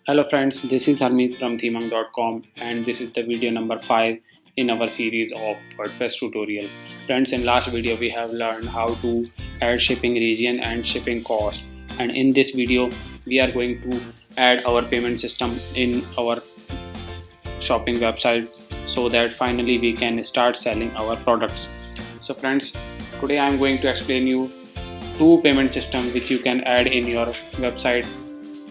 Hello friends, this is Harmeet from themang.com and this is the video number 5 in our series of WordPress tutorial. Friends, in last video we have learned how to add shipping region and shipping cost, and in this video we are going to add our payment system in our shopping website so that finally we can start selling our products. So friends, today I am going to explain you two payment systems which you can add in your website.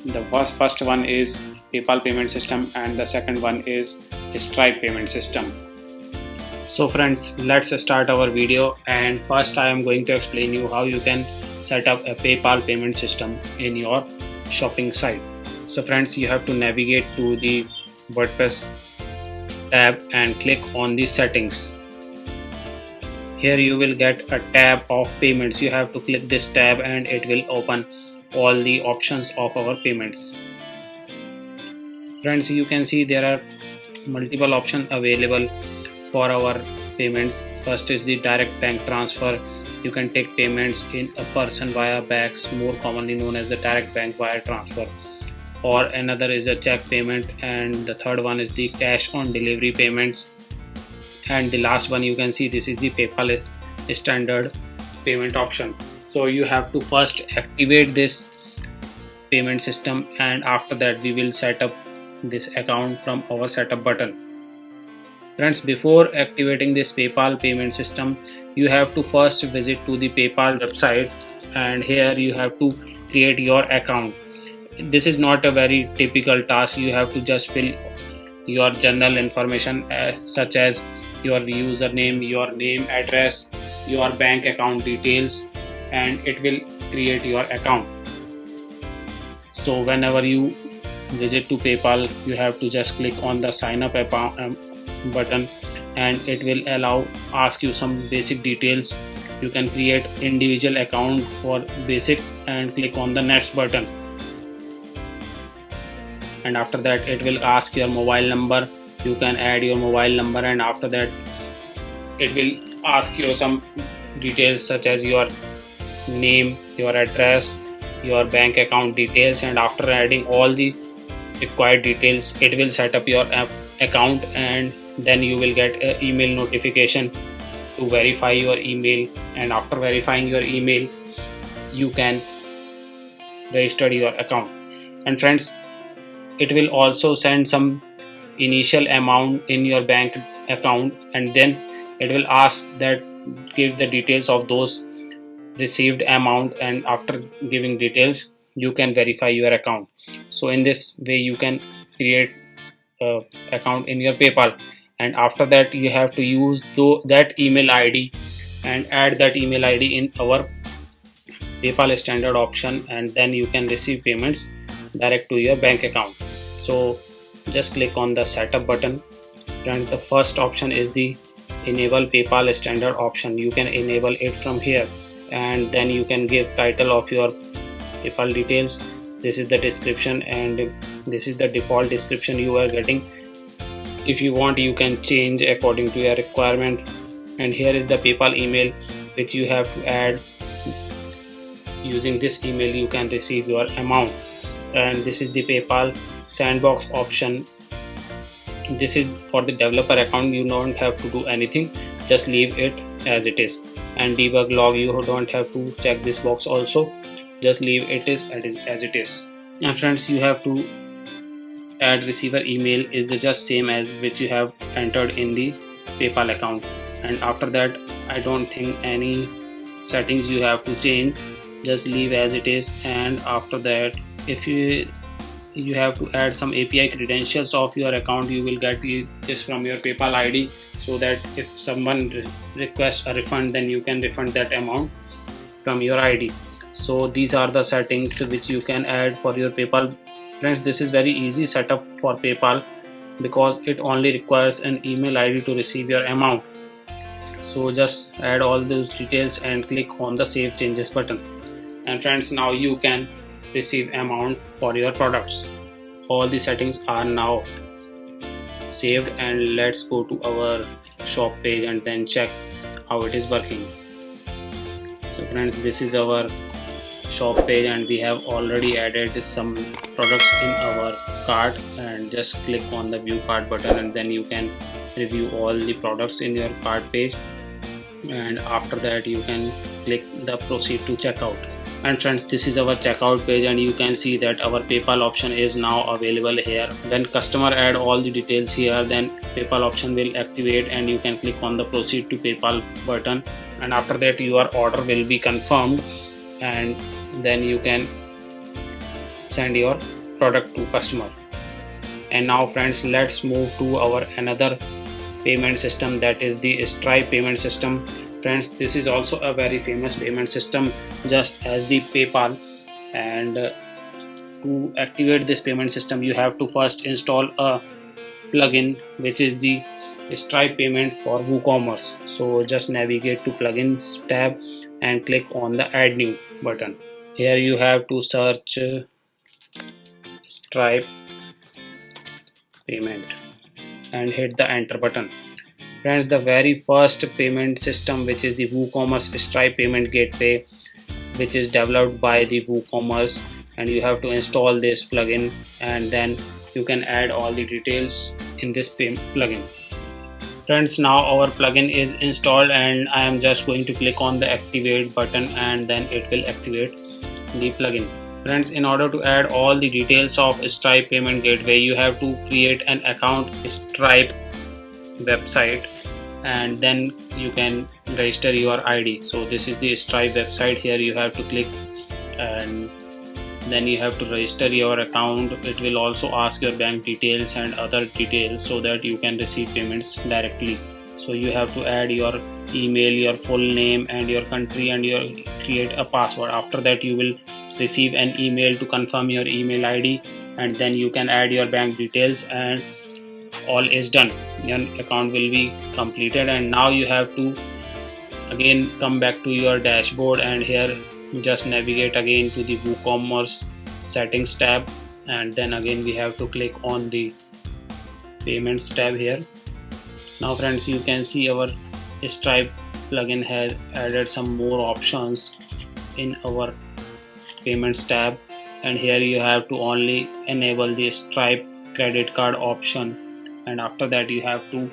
The first one is PayPal payment system and the second one is Stripe payment system. So friends, let's start our video, and first I am going to explain you how you can set up a PayPal payment system in your shopping site. So friends, you have to navigate to the WordPress tab and click on the settings. Here you will get a tab of payments. You have to click this tab and it will open all the options of our payments. Friends, you can see there are multiple options available for our payments. First is the direct bank transfer. You can take payments in a person via BACS, more commonly known as the direct bank wire transfer, or another is a check payment, and the third one is the cash on delivery payments, and the last one you can see this is the PayPal standard payment option. So you have to first activate this payment system, and after that we will set up this account from our setup button. Friends, before activating this PayPal payment system, you have to first visit to the PayPal website, and here you have to create your account. This is not a very typical task. You have to just fill your general information such as your username, your name, address, your bank account details, and it will create your account. So whenever you visit to PayPal, you have to just click on the sign up button, and it will ask you some basic details. You can create individual account for basic and click on the next button, and after that it will ask your mobile number. You can add your mobile number, and after that it will ask you some details such as your name, your address, your bank account details, and after adding all the required details it will set up your account, and then you will get an email notification to verify your email, and after verifying your email you can register your account. And friends, it will also send some initial amount in your bank account, and then it will ask that give the details of those received amount, and after giving details you can verify your account. So in this way you can create a account in your PayPal, and after that you have to use that email ID and add that email ID in our PayPal standard option, and then you can receive payments direct to your bank account. So just click on the setup button, and the first option is the enable PayPal standard option. You can enable it from here, and then you can give title of your PayPal details. This is the description, and this is the default description you are getting. If you want you can change according to your requirement, and here is the PayPal email which you have to add. Using this email you can receive your amount, and this is the PayPal sandbox option. This is for the developer account. You don't have to do anything, just leave it as it is. And debug log, you don't have to check this box also, just leave it as it is. And friends, you have to add receiver email is the just same as which you have entered in the PayPal account, and after that I don't think any settings you have to change, just leave as it is. And after that if you have to add some API credentials of your account, you will get this from your PayPal ID, so that if someone requests a refund then you can refund that amount from your ID. So these are the settings which you can add for your PayPal. Friends, this is very easy setup for PayPal because it only requires an email ID to receive your amount. So just add all those details and click on the save changes button, and friends, now you can receive amount for your products. All the settings are now saved, and let's go to our shop page and then check how it is working. So friends, this is our shop page, and we have already added some products in our cart, and just click on the view cart button, and then you can review all the products in your cart page. And after that you can click the proceed to checkout. And friends, this is our checkout page, and you can see that our PayPal option is now available here. When customer add all the details here, then PayPal option will activate, and you can click on the proceed to PayPal button, and after that your order will be confirmed, and then you can send your product to customer. And now friends, let's move to our another payment system, that is the Stripe payment system. Friends, this is also a very famous payment system, just as the PayPal. And to activate this payment system, you have to first install a plugin, which is the Stripe payment for WooCommerce. So just navigate to plugins tab and click on the add new button. Here you have to search Stripe payment and hit the enter button. Friends, the very first payment system, which is the WooCommerce Stripe payment gateway, which is developed by the WooCommerce, and you have to install this plugin, and then you can add all the details in this plugin. Friends, now our plugin is installed, and I am just going to click on the activate button, and then it will activate the plugin. Friends, in order to add all the details of Stripe payment gateway, you have to create an account Stripe website, and then you can register your ID. So this is the Stripe website. Here you have to click, and then you have to register your account. It will also ask your bank details and other details so that you can receive payments directly. So you have to add your email, your full name, and your country, and create a password. After that you will receive an email to confirm your email ID, and then you can add your bank details, and all is done. Your account will be completed. And now you have to again come back to your dashboard, and here just navigate again to the WooCommerce settings tab, and then again we have to click on the payments tab here. Now friends, you can see our Stripe plugin has added some more options in our payments tab, and here you have to only enable the Stripe credit card option, and after that you have to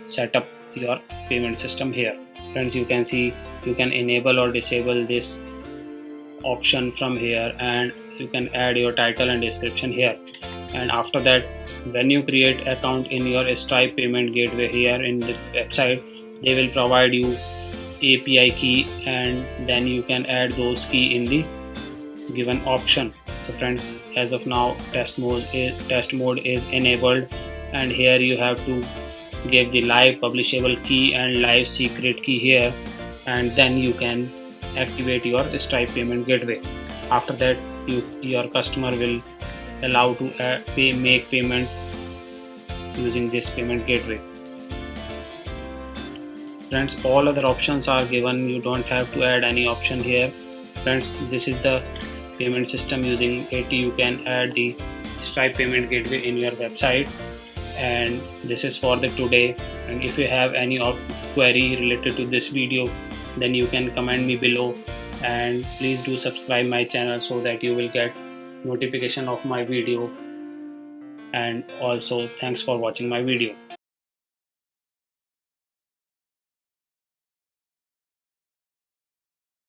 set up your payment system here. Friends, you can see you can enable or disable this option from here, and you can add your title and description here. And after that, when you create account in your Stripe payment gateway here in the website, they will provide you API key, and then you can add those key in the given option. So friends, as of now test mode is enabled, and here you have to give the live publishable key and live secret key here, and then you can activate your Stripe payment gateway. After that, your customer will allow to make payment using this payment gateway. Friends, all other options are given. You don't have to add any option here. Friends, this is the payment system. Using it you can add the Stripe payment gateway in your website, and this is for the today. And if you have any query related to this video, then you can comment me below, and please do subscribe my channel so that you will get notification of my video. And also thanks for watching my video.